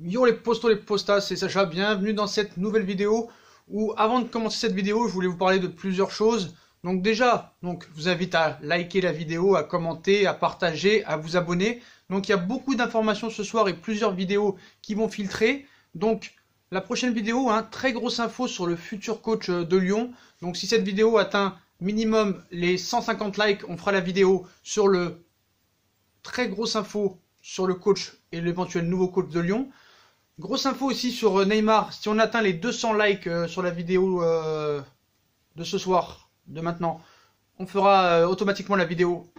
Yo les postos, les postas, c'est Sacha, bienvenue dans cette nouvelle vidéo où avant de commencer cette vidéo, je voulais vous parler de plusieurs choses. Donc déjà, je vous invite à liker la vidéo, à commenter, à partager, à vous abonner. Donc il y a beaucoup d'informations ce soir et plusieurs vidéos qui vont filtrer. Donc la prochaine vidéo, très grosse info sur le futur coach de Lyon. Donc si cette vidéo atteint minimum les 150 likes, on fera la vidéo sur le très grosse info sur le coach et l'éventuel nouveau coach de Lyon. Grosse info aussi sur Neymar, si on atteint les 200 likes sur la vidéo de ce soir, de maintenant, on fera automatiquement la vidéo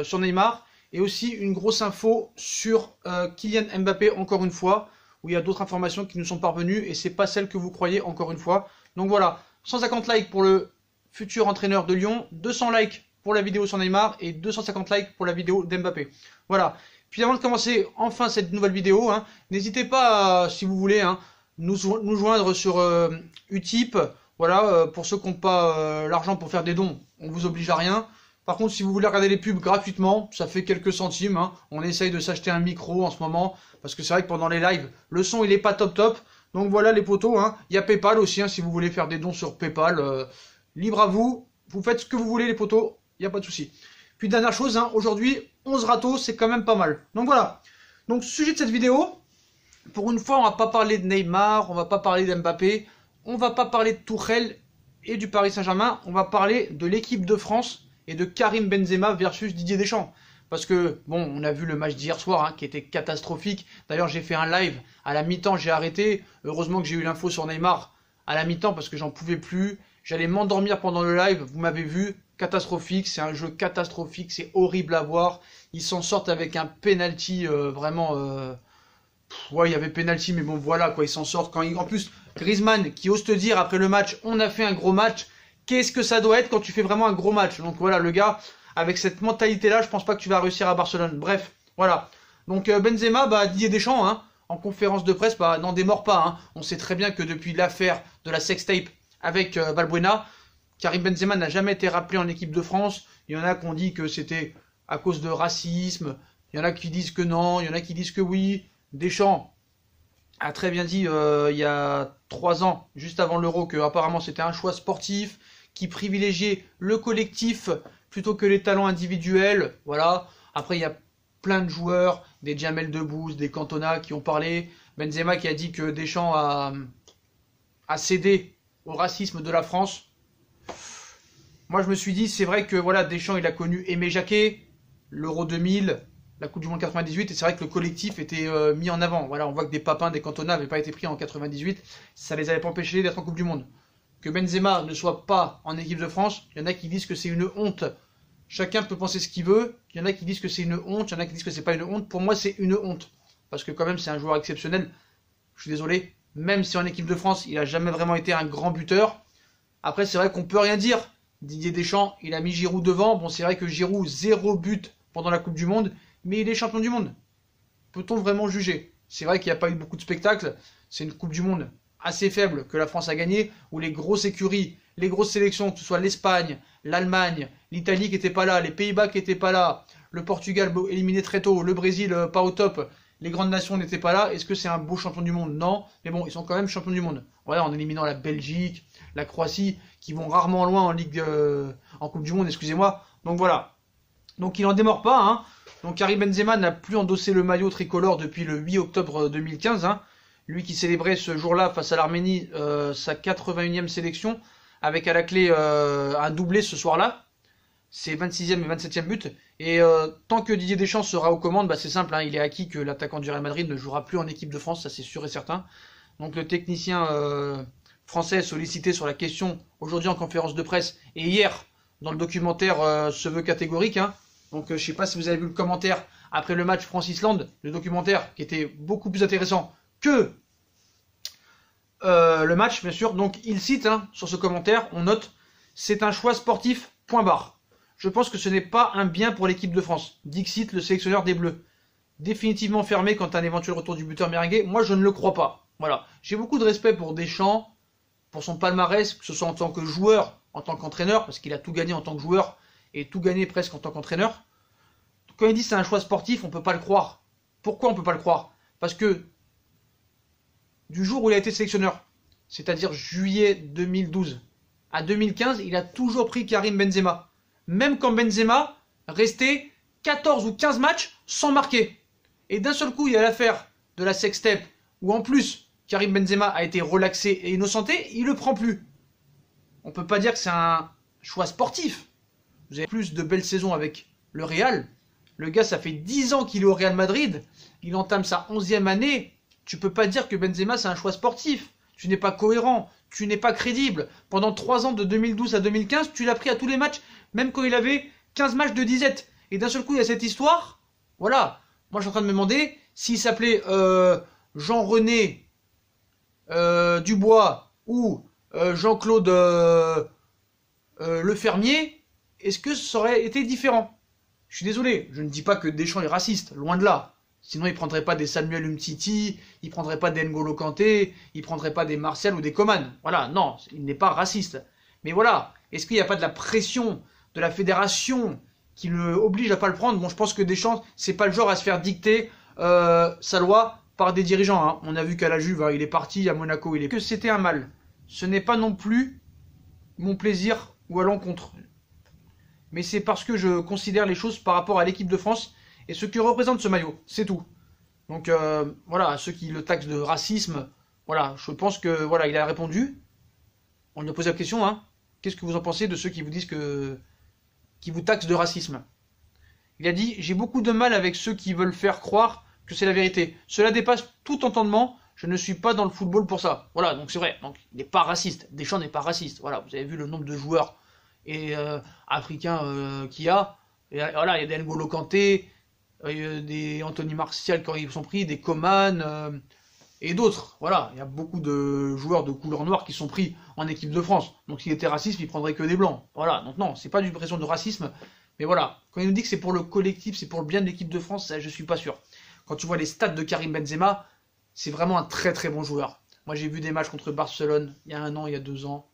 sur Neymar. Et aussi une grosse info sur Kylian Mbappé, encore une fois, où il y a d'autres informations qui nous sont parvenues et c'est pas celle que vous croyez, encore une fois. Donc voilà, 150 likes pour le futur entraîneur de Lyon, 200 likes pour la vidéo sur Neymar et 250 likes pour la vidéo d'Mbappé. Voilà. Puis avant de commencer enfin cette nouvelle vidéo, n'hésitez pas, si vous voulez, nous joindre sur Utip. Voilà, pour ceux qui n'ont pas l'argent pour faire des dons, on vous oblige à rien. Par contre, si vous voulez regarder les pubs gratuitement, ça fait quelques centimes. On essaye de s'acheter un micro en ce moment, parce que c'est vrai que pendant les lives, le son il est pas top. Donc voilà les potos, il y a Paypal aussi, si vous voulez faire des dons sur Paypal. Libre à vous, vous faites ce que vous voulez les potos, il n'y a pas de souci. Puis dernière chose, aujourd'hui, 11 râteaux, c'est quand même pas mal. Donc voilà. Donc sujet de cette vidéo, pour une fois, on va pas parler de Neymar, on va pas parler d'Mbappé, on va pas parler de Tuchel et du Paris Saint-Germain, on va parler de l'équipe de France et de Karim Benzema versus Didier Deschamps. Parce que, bon, on a vu le match d'hier soir, qui était catastrophique. D'ailleurs, j'ai fait un live, à la mi-temps, j'ai arrêté. Heureusement que j'ai eu l'info sur Neymar à la mi-temps, parce que j'en pouvais plus. J'allais m'endormir pendant le live, vous m'avez vu. Catastrophique, c'est un jeu catastrophique, c'est horrible à voir. Ils s'en sortent avec un penalty vraiment... ouais, il y avait penalty, mais bon, voilà, quoi, ils s'en sortent. En plus, Griezmann, qui ose te dire, après le match, on a fait un gros match. Qu'est-ce que ça doit être quand tu fais vraiment un gros match? Donc voilà, le gars, avec cette mentalité-là, je pense pas que tu vas réussir à Barcelone. Bref, voilà. Donc Benzema, Didier Deschamps, en conférence de presse, n'en démord pas. On sait très bien que depuis l'affaire de la sextape avec Valbuena, Karim Benzema n'a jamais été rappelé en équipe de France. Il y en a qui ont dit que c'était à cause de racisme. Il y en a qui disent que non. Il y en a qui disent que oui. Deschamps a très bien dit il y a 3 ans, juste avant l'Euro, que apparemment c'était un choix sportif qui privilégiait le collectif plutôt que les talents individuels. Voilà. Après, il y a plein de joueurs, des Jamel Debbouze, des Cantona qui ont parlé. Benzema qui a dit que Deschamps a cédé au racisme de la France. Moi, je me suis dit, c'est vrai que voilà, Deschamps, il a connu Aimé Jacquet, l'Euro 2000, la Coupe du Monde 98, et c'est vrai que le collectif était mis en avant. Voilà, on voit que des Papin, des Cantona n'avaient pas été pris en 98, ça les avait pas empêchés d'être en Coupe du Monde. Que Benzema ne soit pas en équipe de France, il y en a qui disent que c'est une honte. Chacun peut penser ce qu'il veut, il y en a qui disent que c'est une honte, il y en a qui disent que c'est pas une honte. Pour moi, c'est une honte, parce que quand même, c'est un joueur exceptionnel. Je suis désolé, même si en équipe de France, il n'a jamais vraiment été un grand buteur. Après, c'est vrai qu'on peut rien dire. Didier Deschamps, il a mis Giroud devant. Bon, c'est vrai que Giroud, 0 but pendant la Coupe du Monde, mais il est champion du monde. Peut-on vraiment juger? C'est vrai qu'il n'y a pas eu beaucoup de spectacles. C'est une Coupe du Monde assez faible que la France a gagnée, où les grosses écuries, les grosses sélections, que ce soit l'Espagne, l'Allemagne, l'Italie qui n'était pas là, les Pays-Bas qui n'étaient pas là, le Portugal éliminé très tôt, le Brésil pas au top, les grandes nations n'étaient pas là. Est-ce que c'est un beau champion du monde? Non. Mais bon, ils sont quand même champions du monde. Voilà, en éliminant la Belgique, la Croatie, qui vont rarement loin en Ligue, en Coupe du Monde, excusez-moi. Donc voilà. Donc il n'en démord pas. Donc Karim Benzema n'a plus endossé le maillot tricolore depuis le 8 octobre 2015. Lui qui célébrait ce jour-là face à l'Arménie sa 81e sélection, avec à la clé un doublé ce soir-là. C'est 26e et 27e but. Et tant que Didier Deschamps sera aux commandes, c'est simple, il est acquis que l'attaquant du Real Madrid ne jouera plus en équipe de France, ça c'est sûr et certain. Donc le technicien français sollicité sur la question aujourd'hui en conférence de presse et hier dans le documentaire se veut catégorique. Donc je sais pas si vous avez vu le commentaire après le match France-Islande, le documentaire qui était beaucoup plus intéressant que le match bien sûr. Donc il cite sur ce commentaire, on note, c'est un choix sportif, point barre. Je pense que ce n'est pas un bien pour l'équipe de France. Dixit, le sélectionneur des Bleus. Définitivement fermé quant à un éventuel retour du buteur merengue. Moi, je ne le crois pas. Voilà. J'ai beaucoup de respect pour Deschamps, pour son palmarès, que ce soit en tant que joueur, en tant qu'entraîneur, parce qu'il a tout gagné en tant que joueur et tout gagné presque en tant qu'entraîneur. Quand il dit c'est un choix sportif, on ne peut pas le croire. Pourquoi on ne peut pas le croire? Parce que du jour où il a été sélectionneur, c'est-à-dire juillet 2012. À 2015, il a toujours pris Karim Benzema. Même quand Benzema restait 14 ou 15 matchs sans marquer. Et d'un seul coup, il y a l'affaire de la sextape, où en plus, Karim Benzema a été relaxé et innocenté, il ne le prend plus. On ne peut pas dire que c'est un choix sportif. Vous avez plus de belles saisons avec le Real. Le gars, ça fait 10 ans qu'il est au Real Madrid. Il entame sa 11e année. Tu peux pas dire que Benzema, c'est un choix sportif. Tu n'es pas cohérent. Tu n'es pas crédible. Pendant 3 ans, de 2012 à 2015, tu l'as pris à tous les matchs, même quand il avait 15 matchs de disette. Et d'un seul coup, il y a cette histoire. Voilà. Moi, je suis en train de me demander s'il s'appelait Jean-René Dubois ou Jean-Claude Le Fermier, est-ce que ça aurait été différent? Je suis désolé, je ne dis pas que Deschamps est raciste, loin de là. Sinon, il ne prendrait pas des Samuel Umtiti, il ne prendrait pas des N'Golo Kanté, il ne prendrait pas des Martial ou des Coman. Voilà, non, il n'est pas raciste. Mais voilà, est-ce qu'il n'y a pas de la pression de la fédération qui le oblige à pas le prendre? Bon, je pense que Deschamps, c'est pas le genre à se faire dicter sa loi par des dirigeants. Hein. On a vu qu'à la Juve, il est parti, à Monaco, il est... Que c'était un mal. Ce n'est pas non plus mon plaisir ou à l'encontre. Mais c'est parce que je considère les choses par rapport à l'équipe de France et ce que représente ce maillot, c'est tout. Donc voilà, ceux qui le taxent de racisme, voilà, je pense que voilà, il a répondu. On lui a posé la question, hein. Qu'est-ce que vous en pensez de ceux qui vous disent que qui vous taxent de racisme? Il a dit: j'ai beaucoup de mal avec ceux qui veulent faire croire que c'est la vérité. Cela dépasse tout entendement. Je ne suis pas dans le football pour ça. Voilà, donc c'est vrai. Donc il n'est pas raciste. Deschamps n'est pas raciste. Voilà, vous avez vu le nombre de joueurs africains qu'il y a. Et voilà, il y a des N'Golo Kanté, des Anthony Martial quand ils sont pris, des Coman et d'autres. Voilà, il y a beaucoup de joueurs de couleur noire qui sont pris en équipe de France. Donc s'il était raciste, il prendrait que des blancs. Voilà, donc non, c'est pas d'une pression de racisme. Mais voilà, quand il nous dit que c'est pour le collectif, c'est pour le bien de l'équipe de France, ça, je suis pas sûr. Quand tu vois les stats de Karim Benzema, c'est vraiment un très très bon joueur. Moi j'ai vu des matchs contre Barcelone il y a 1 an, il y a 2 ans.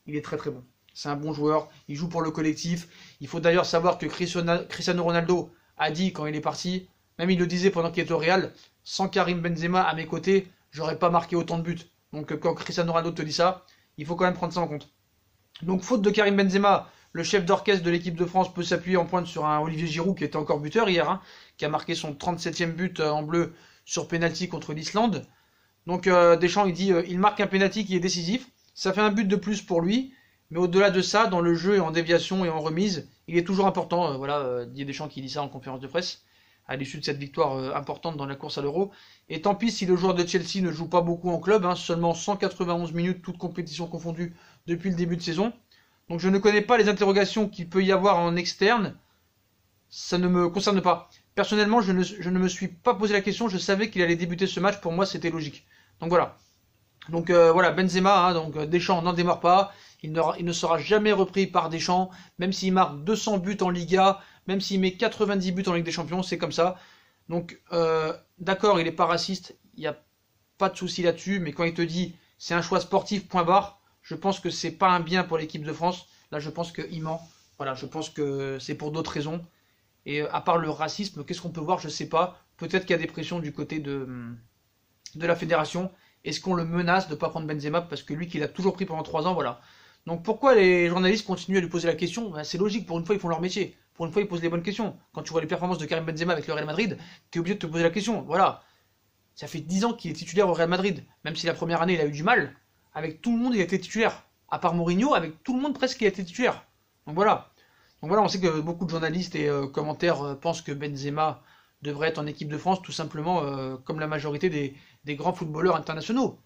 Il est très très bon. C'est un bon joueur, il joue pour le collectif. Il faut d'ailleurs savoir que Cristiano Ronaldo a dit quand il est parti, même il le disait pendant qu'il était au Real, sans Karim Benzema à mes côtés, j'aurais pas marqué autant de buts. Donc quand Cristiano Ronaldo te dit ça, il faut quand même prendre ça en compte. Donc faute de Karim Benzema, le chef d'orchestre de l'équipe de France peut s'appuyer en pointe sur un Olivier Giroud qui était encore buteur hier, hein, qui a marqué son 37e but en bleu sur penalty contre l'Islande. Donc Deschamps il dit il marque un penalty qui est décisif, ça fait un but de plus pour lui, mais au-delà de ça, dans le jeu et en déviation et en remise, il est toujours important. Voilà, Didier Deschamps qui dit ça en conférence de presse à l'issue de cette victoire importante dans la course à l'Euro. Et tant pis si le joueur de Chelsea ne joue pas beaucoup en club, hein, seulement 191 minutes, toutes compétitions confondues depuis le début de saison. Donc je ne connais pas les interrogations qu'il peut y avoir en externe, ça ne me concerne pas. Personnellement, je ne me suis pas posé la question, je savais qu'il allait débuter ce match, pour moi c'était logique. Donc voilà. Donc voilà, Benzema, hein, donc Deschamps n'en démarre pas, il ne sera jamais repris par Deschamps, même s'il marque 200 buts en Liga, même s'il met 90 buts en Ligue des Champions, c'est comme ça. Donc d'accord, il n'est pas raciste, il n'y a pas de souci là-dessus, mais quand il te dit c'est un choix sportif, point barre, je pense que c'est pas un bien pour l'équipe de France. Là, je pense qu'il ment. Voilà, je pense que c'est pour d'autres raisons. Et à part le racisme, qu'est-ce qu'on peut voir? Je sais pas. Peut-être qu'il y a des pressions du côté de la fédération. Est-ce qu'on le menace de ne pas prendre Benzema parce que lui qui l'a toujours pris pendant 3 ans, voilà. Donc pourquoi les journalistes continuent à lui poser la question? Ben, c'est logique, pour une fois ils font leur métier. Pour une fois ils posent les bonnes questions. Quand tu vois les performances de Karim Benzema avec le Real Madrid, tu es obligé de te poser la question. Voilà. Ça fait 10 ans qu'il est titulaire au Real Madrid. Même si la première année il a eu du mal, avec tout le monde il a été titulaire. À part Mourinho, avec tout le monde presque il a été titulaire. Donc voilà. Donc voilà, on sait que beaucoup de journalistes et commentaires pensent que Benzema devrait être en équipe de France, tout simplement comme la majorité des grands footballeurs internationaux.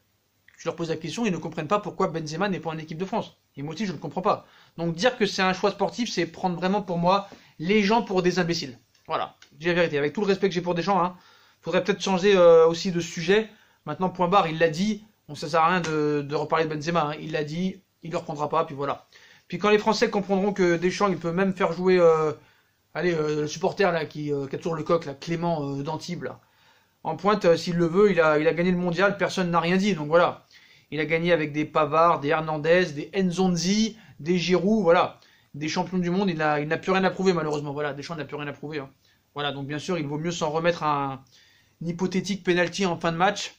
Je leur pose la question, ils ne comprennent pas pourquoi Benzema n'est pas en équipe de France. Et moi aussi, je ne comprends pas. Donc dire que c'est un choix sportif, c'est prendre vraiment pour moi les gens pour des imbéciles. Voilà, j'ai la vérité. Avec tout le respect que j'ai pour Deschamps, hein, faudrait peut-être changer aussi de sujet. Maintenant, point barre, il l'a dit. Bon, ça sert à rien de reparler de Benzema. Hein. Il l'a dit, il ne le reprendra pas, puis voilà. Puis quand les Français comprendront que Deschamps, il peut même faire jouer le supporter là, qui a toujours le coq, là, Clément d'Antibes, là. En pointe, s'il le veut, il a gagné le mondial, personne n'a rien dit, donc voilà. Il a gagné avec des Pavard, des Hernandez, des Nzonzi, des Giroud, voilà. Des champions du monde, il n'a plus rien à prouver malheureusement, voilà. Deschamps n'a plus rien à prouver. Hein. Voilà, donc bien sûr, il vaut mieux s'en remettre à un hypothétique penalty en fin de match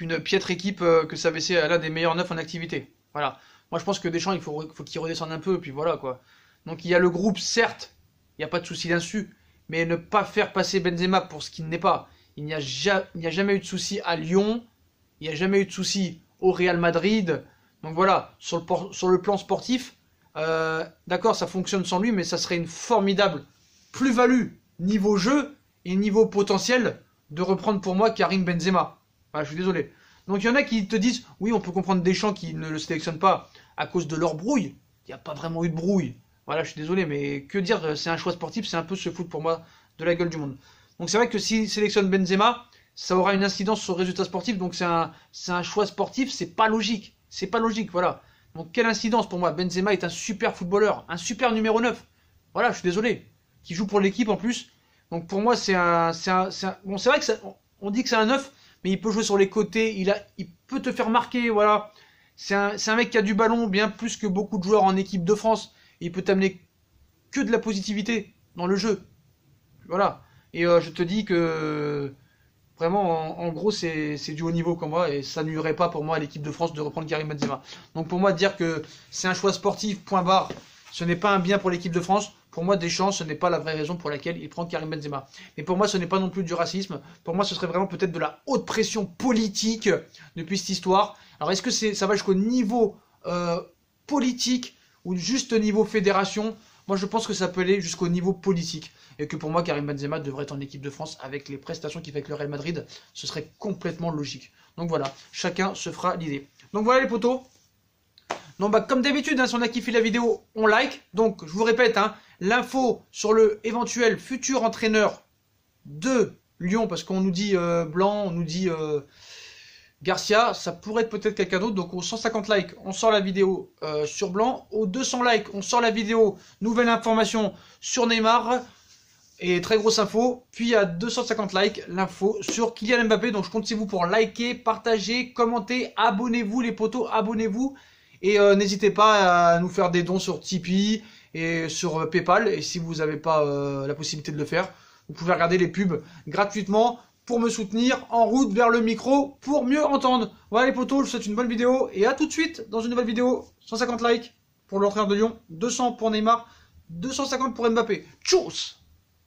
qu'une piètre équipe que SAVC a l'un des meilleurs neufs en activité. Voilà. Moi je pense que Deschamps il faut qu'il redescende un peu, et puis voilà quoi. Donc il y a le groupe, certes, il n'y a pas de souci là-dessus, mais ne pas faire passer Benzema pour ce qu'il n'est pas. Il n'y a jamais eu de souci à Lyon, il n'y a jamais eu de souci au Real Madrid. Donc voilà, sur le plan sportif, d'accord, ça fonctionne sans lui, mais ça serait une formidable plus-value niveau jeu et niveau potentiel de reprendre pour moi Karim Benzema. Voilà, je suis désolé. Donc il y en a qui te disent, oui, on peut comprendre Deschamps qui ne le sélectionne pas à cause de leur brouille. Il n'y a pas vraiment eu de brouille. Voilà, je suis désolé, mais que dire, c'est un choix sportif, c'est un peu se foutre pour moi de la gueule du monde. Donc c'est vrai que s'il sélectionne Benzema, ça aura une incidence sur le résultat sportif, donc c'est un choix sportif, c'est pas logique. C'est pas logique, voilà. Donc quelle incidence pour moi? Benzema est un super footballeur, un super numéro 9. Voilà, je suis désolé. Qui joue pour l'équipe en plus. Donc pour moi, bon, c'est vrai que on dit que c'est un 9, mais il peut jouer sur les côtés, il peut te faire marquer, voilà. C'est un mec qui a du ballon, bien plus que beaucoup de joueurs en équipe de France. Il peut t'amener que de la positivité dans le jeu. Voilà. Et je te dis que vraiment, en gros, c'est du haut niveau comme moi, et ça n'urait pas pour moi à l'équipe de France de reprendre Karim Benzema. Donc pour moi, dire que c'est un choix sportif, point barre, ce n'est pas un bien pour l'équipe de France. Pour moi, Deschamps, ce n'est pas la vraie raison pour laquelle il prend Karim Benzema. Mais pour moi, ce n'est pas non plus du racisme. Pour moi, ce serait vraiment peut-être de la haute pression politique depuis cette histoire. Alors, est-ce que ça va jusqu'au niveau politique ou juste niveau fédération? Moi, je pense que ça peut aller jusqu'au niveau politique. Et que pour moi, Karim Benzema devrait être en équipe de France avec les prestations qu'il fait avec le Real Madrid. Ce serait complètement logique. Donc voilà, chacun se fera l'idée. Donc voilà les potos. Donc bah, comme d'habitude, hein, si on a kiffé la vidéo, on like. Donc je vous répète, hein, l'info sur le éventuel futur entraîneur de Lyon, parce qu'on nous dit Blanc, on nous dit Garcia, ça pourrait être peut-être quelqu'un d'autre. Donc aux 150 likes, on sort la vidéo sur Blanc. Aux 200 likes, on sort la vidéo nouvelle information sur Neymar. Et très grosse info. Puis à 250 likes, l'info sur Kylian Mbappé. Donc je compte sur vous pour liker, partager, commenter. Abonnez-vous les potos, abonnez-vous. Et n'hésitez pas à nous faire des dons sur Tipeee et sur Paypal. Et si vous n'avez pas la possibilité de le faire, vous pouvez regarder les pubs gratuitement pour me soutenir en route vers le micro pour mieux entendre. Voilà les potos, je vous souhaite une bonne vidéo. Et à tout de suite dans une nouvelle vidéo. 150 likes pour l'entraîneur de Lyon, 200 pour Neymar, 250 pour Mbappé. Tchuss!